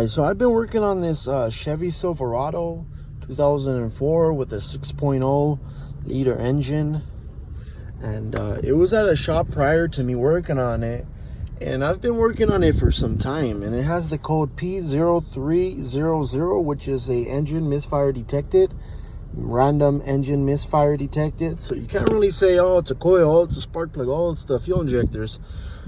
So I've been working on this Chevy Silverado 2004 with a 6.0 liter engine, and it was at a shop prior to me working on it, and I've been working on it for some time, and it has the code p0300, which is a engine misfire detected, random engine misfire detected. So you can't really say, oh, it's a coil, oh, it's a spark plug, oh, it's the fuel injectors.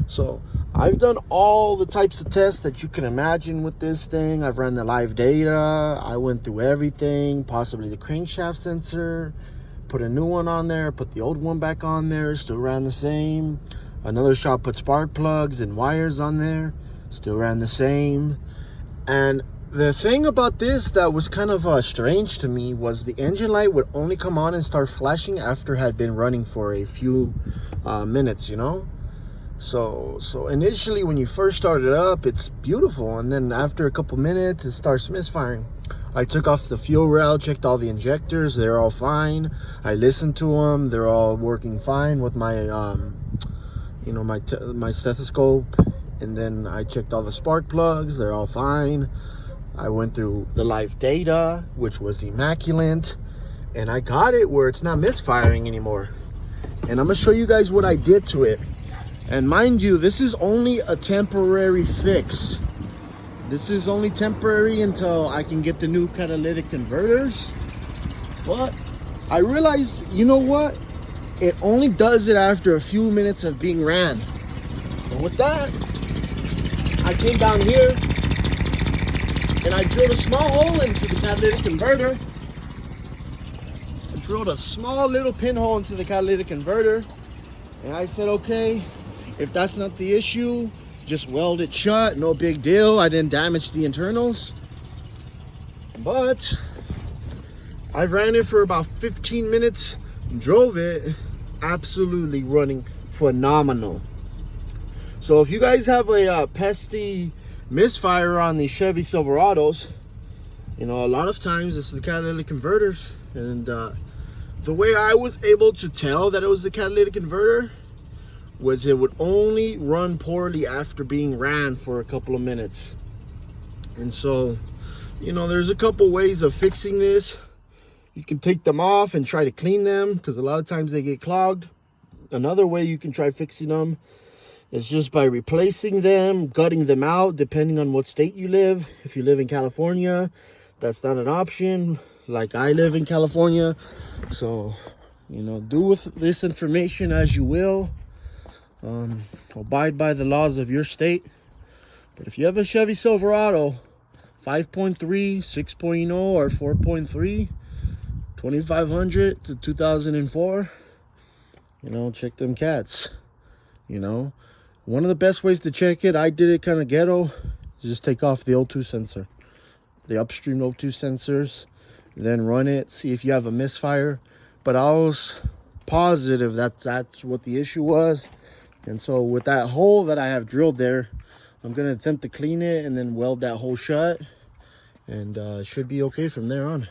So I've done all the types of tests that you can imagine with this thing. I've ran the live data, I went through everything, possibly the crankshaft sensor, put a new one on there, put the old one back on there, still ran the same. Another shop put spark plugs and wires on there, still ran the same. And the thing about this that was kind of strange to me was the engine light would only come on and start flashing after it had been running for a few minutes, you know. So initially when you first start it up, it's beautiful, and then after a couple minutes it starts misfiring. I took off the fuel rail, checked all the injectors, they're all fine. I listened to them, they're all working fine with my my stethoscope. And then I checked all the spark plugs, they're all fine. I went through the live data, which was immaculate, and I got it where it's not misfiring anymore. And I'm gonna show you guys what I did to it. And mind you, this is only a temporary fix. This is only temporary until I can get the new catalytic converters. But I realized, you know what? It only does it after a few minutes of being ran. And with that, I came down here and I drilled a small hole into the catalytic converter. I drilled a small little pinhole into the catalytic converter. And I said, okay, if that's not the issue, just weld it shut, no big deal. I didn't damage the internals. But I ran it for about 15 minutes, drove it, absolutely running phenomenal. So if you guys have a pesty misfire on these Chevy Silverados, you know, a lot of times it's the catalytic converters. And the way I was able to tell that it was the catalytic converter was it would only run poorly after being ran for a couple of minutes. And so, you know, there's a couple ways of fixing this. You can take them off and try to clean them, because a lot of times they get clogged. Another way you can try fixing them is just by replacing them, gutting them out, depending on what state you live. If you live in California, that's not an option, like I live in California. So, you know, do with this information as you will. Abide by the laws of your state. But if you have a Chevy Silverado 5.3, 6.0, or 4.3, 2500 to 2004, you know, check them cats. You know, one of the best ways to check it, I did it kind of ghetto, is just take off the O2 sensor, the upstream O2 sensors, then run it, see if you have a misfire. But I was positive that that's what the issue was. And so with that hole that I have drilled there, I'm going to attempt to clean it and then weld that hole shut, and it should be okay from there on.